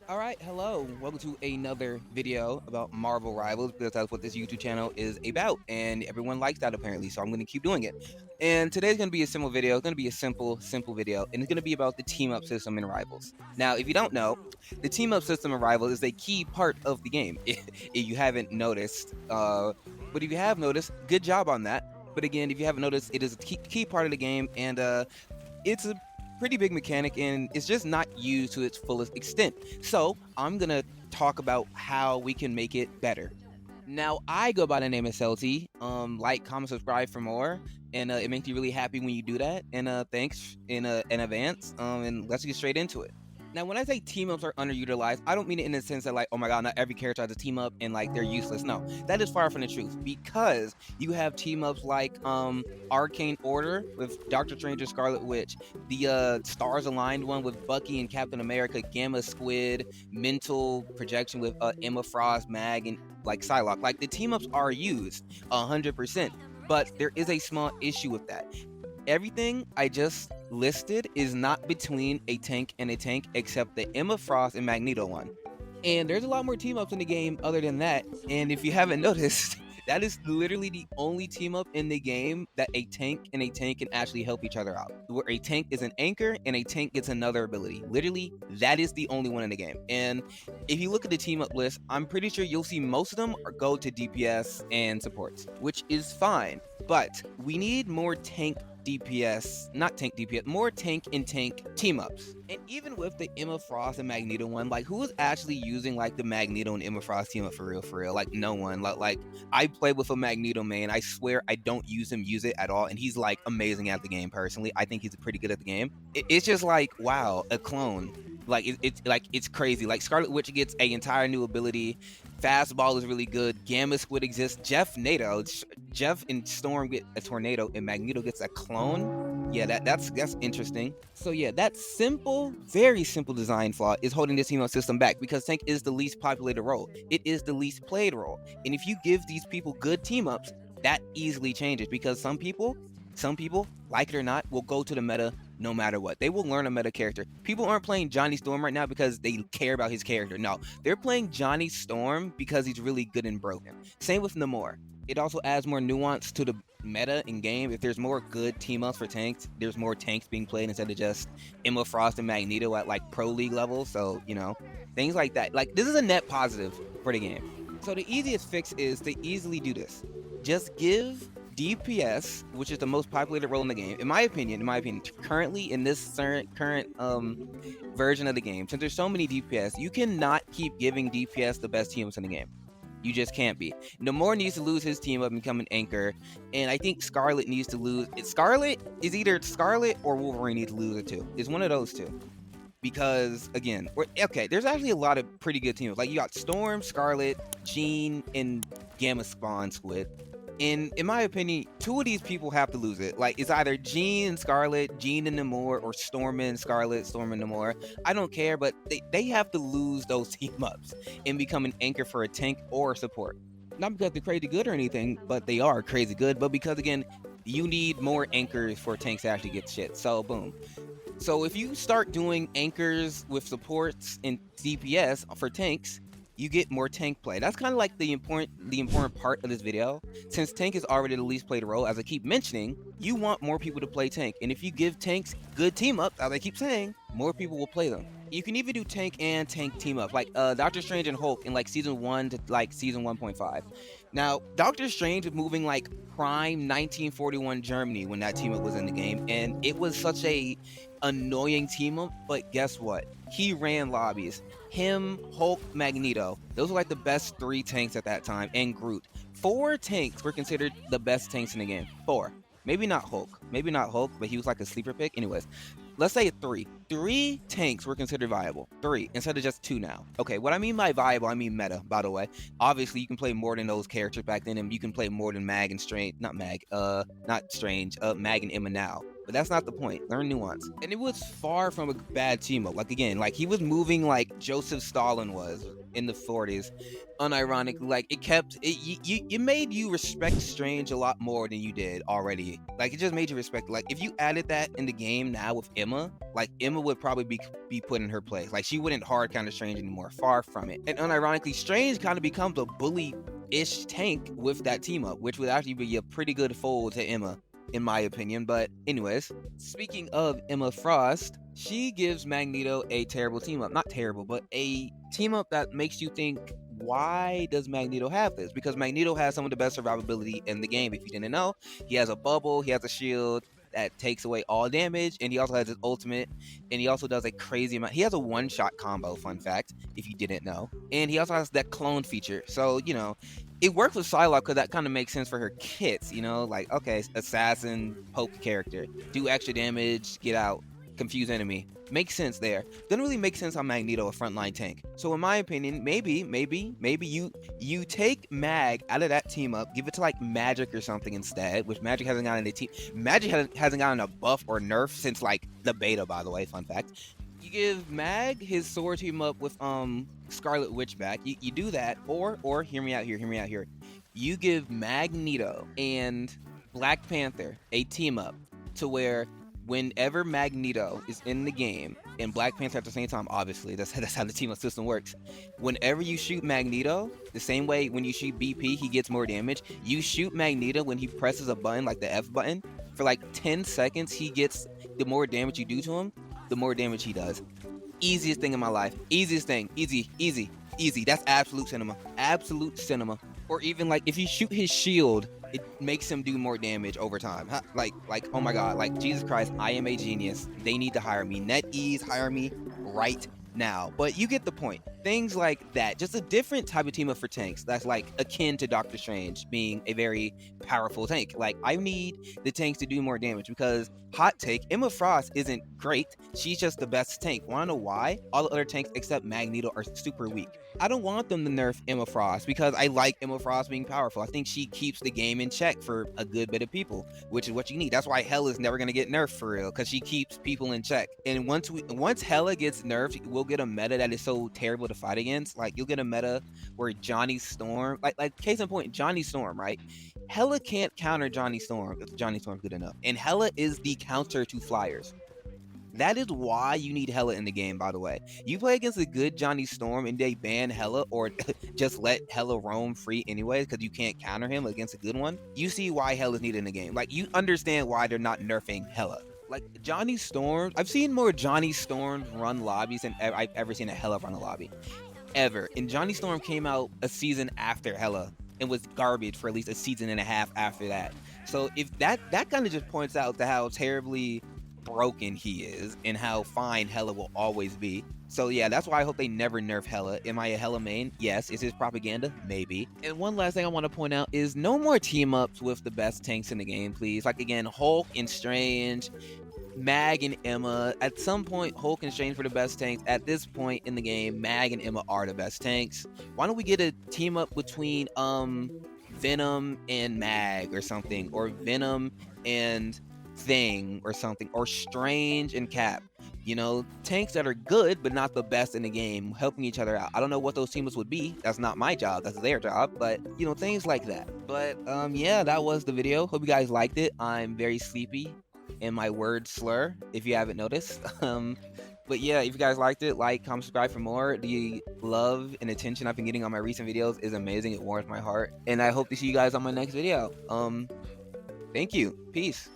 Alright, hello. Welcome to another video about Marvel Rivals because that's what this YouTube channel is about, and everyone likes that apparently, so I'm going to keep doing it. And today's going to be a simple video. It's going to be a simple video, and it's going to be about the team-up system in Rivals. Now, if you don't know, the team-up system in Rivals is a key part of the game, if you haven't noticed. But if you have noticed, good job on that. But again, if you haven't noticed, it is a key part of the game, and it's a pretty big mechanic and it's just not used to its fullest extent. So I'm gonna talk about how we can make it better. Now I go by the name of Celty. Like, comment, subscribe for more, and it makes me really happy when you do that. And thanks in advance. And let's get straight into it. Now, when I say team ups are underutilized, I don't mean it in the sense that, like, oh my god, not every character has a team up and like they're useless. No, that is far from the truth because you have team ups like Arcane Order with Doctor Strange and Scarlet Witch, the Stars Aligned one with Bucky and Captain America, Gamma Squid, Mental Projection with Emma Frost, Mag, and like Psylocke. Like, the team ups are used 100%, but there is a small issue with that. Everything I just listed is not between a tank and a tank except the Emma Frost and Magneto one. And there's a lot more team ups in the game other than that. And if you haven't noticed, that is literally the only team up in the game that a tank and a tank can actually help each other out. Where a tank is an anchor and a tank gets another ability. Literally, that is the only one in the game. And if you look at the team up list, I'm pretty sure you'll see most of them go to DPS and supports, which is fine. But we need more tank DPS, not tank DPS, more tank and tank team ups. And even with the Emma Frost and Magneto one, like, who is actually using like the Magneto and Emma Frost team up for real? Like, no one. Like I play with a Magneto main. I swear I don't use it at all, and he's like amazing at the game. Personally, I think he's pretty good at the game. It's just like, wow, a clone. Like, it's crazy. Like, Scarlet Witch gets a entire new ability. Fastball is really good. Gamma Squid exists. Jeff and Storm get a tornado, and Magneto gets a clone. Yeah, that's interesting. So yeah, that simple, very simple design flaw is holding this team up system back because tank is the least populated role. It is the least played role, and if you give these people good team ups, that easily changes because some people, like it or not, will go to the meta no matter what. They will learn a meta character. People aren't playing Johnny Storm right now because they care about his character. No, they're playing Johnny Storm because he's really good and broken. Same with Namor. It also adds more nuance to the meta in game. If there's more good team ups for tanks, there's more tanks being played instead of just Emma Frost and Magneto at like pro league level. So, things like that. Like, this is a net positive for the game. So the easiest fix is to easily do this. Just give DPS, which is the most populated role in the game, in my opinion, currently in this current version of the game, since there's so many DPS, you cannot keep giving DPS the best teams in the game. You just can't be. Namor needs to lose his team up and become an anchor, and I think Scarlet needs to lose. Scarlet is either Scarlet or Wolverine needs to lose it too. It's one of those two. Because again, there's actually a lot of pretty good teams. Like, you got Storm, Scarlet, Jean, and Gamma Spawn Squid. And in my opinion, two of these people have to lose it. Like, it's either Jean and Scarlet, Jean and Namor, or Storm and Scarlet, Storm and Namor. I don't care, but they have to lose those team ups and become an anchor for a tank or a support. Not because they're crazy good or anything, but they are crazy good. But because, again, you need more anchors for tanks to actually get shit. So, boom. So if you start doing anchors with supports and DPS for tanks, you get more tank play. That's kind of like the important part of this video. Since tank is already the least played role, as I keep mentioning, you want more people to play tank. And if you give tanks good team ups, as I keep saying, more people will play them. You can even do tank and tank team up, like Doctor Strange and Hulk in like season 1 to like season 1.5. Now, Doctor Strange was moving like prime 1941 Germany when that team up was in the game, and it was such a annoying team up, but guess what? He ran lobbies. Him, Hulk, Magneto, those were like the best 3 tanks at that time, and Groot. 4 tanks were considered the best tanks in the game. 4. Maybe not Hulk, but he was like a sleeper pick. Anyways, let's say 3. 3 tanks were considered viable. 3 instead of just 2 now. Okay, what I mean by viable, I mean meta, by the way. Obviously, you can play more than those characters back then, and you can play more than Mag and Strange. Not Mag and Emma now. but that's not the point. Learn nuance. And it was far from a bad team up. Like again, like he was moving like Joseph Stalin was in the 40s, unironically. Like it made you respect Strange a lot more than you did already. Like it just made you respect. Like if you added that in the game now with Emma, like Emma would probably be put in her place. Like she wouldn't hard counter Strange anymore. Far from it. And unironically, Strange kind of becomes a bully-ish tank with that team up, which would actually be a pretty good fold to Emma, in my opinion. But anyways, speaking of Emma Frost, she gives Magneto a terrible team up. Not terrible, but a team up that makes you think, why does Magneto have this? Because Magneto has some of the best survivability in the game. If you didn't know, he has a bubble, he has a shield that takes away all damage, and he also has his ultimate, and he also does a crazy amount. He has a one-shot combo, fun fact, if you didn't know. And he also has that clone feature. So, you know, it works with Psylocke because that kind of makes sense for her kits, you know, like, okay, assassin, poke character, do extra damage, get out, confuse enemy. Makes sense there. Doesn't really make sense on Magneto, a frontline tank. So in my opinion, maybe you take Mag out of that team up, give it to like Magic or something instead, which Magic hasn't gotten a team. Magic hasn't gotten a buff or nerf since like the beta, by the way, fun fact. You give Mag his sword team up with Scarlet Witch back. You do that, or hear me out here. You give Magneto and Black Panther a team up to where whenever Magneto is in the game and Black Panther at the same time, obviously that's how the team up system works. Whenever you shoot Magneto, the same way when you shoot BP, he gets more damage. You shoot Magneto when he presses a button like the F button for like 10 seconds. He gets, the more damage you do to him, the more damage he does. Easiest thing in my life. Easiest thing. Easy. That's absolute cinema. Or even like if you shoot his shield, it makes him do more damage over time. Like, oh my god, like Jesus Christ, I am a genius. They need to hire me. NetEase, hire me right now. But you get the point. Things like that, just a different type of team up for tanks that's like akin to Doctor Strange being a very powerful tank. Like, I need the tanks to do more damage because, hot take, Emma Frost isn't great. She's just the best tank. Wanna know why? All the other tanks except Magneto are super weak. I don't want them to nerf Emma Frost because I like Emma Frost being powerful. I think she keeps the game in check for a good bit of people, which is what you need. That's why Hela's never gonna get nerfed for real, because she keeps people in check. And once Hela gets nerfed, we'll get a meta that is so terrible to fight against. Like, you'll get a meta where Johnny Storm, like case in point, Johnny Storm, right? Hela can't counter Johnny Storm if Johnny Storm's good enough. And Hela is the counter to flyers. That is why you need Hela in the game, by the way. You play against a good Johnny Storm and they ban Hela or just let Hela roam free anyways because you can't counter him against a good one. You see why Hela's needed in the game. Like, you understand why they're not nerfing Hela. Like, Johnny Storm, I've seen more Johnny Storms run lobbies than I've ever seen a Hela run a lobby. Ever. And Johnny Storm came out a season after Hela and was garbage for at least a season and a half after that. So if that kind of just points out to how terribly broken he is and how fine Hela will always be. So yeah, that's why I hope they never nerf Hela. Am I a Hela main? Yes. Is this propaganda? Maybe. And one last thing I want to point out is no more team ups with the best tanks in the game, please. Like, again, Hulk and Strange, Mag and Emma. At some point, Hulk and Strange were the best tanks. At this point in the game, Mag and Emma are the best tanks. Why don't we get a team up between Venom and Mag or something, or Venom and Thing or something, or Strange and Cap? You know, tanks that are good but not the best in the game, helping each other out. I don't know what those teams would be. That's not my job, that's their job, but you know, things like that. But yeah, that was the video. Hope you guys liked it. I'm very sleepy and my words slur, if you haven't noticed. But yeah, if you guys liked it, like, comment, subscribe for more. The love and attention I've been getting on my recent videos is amazing. It warms my heart, and I hope to see you guys on my next video. Thank you. Peace.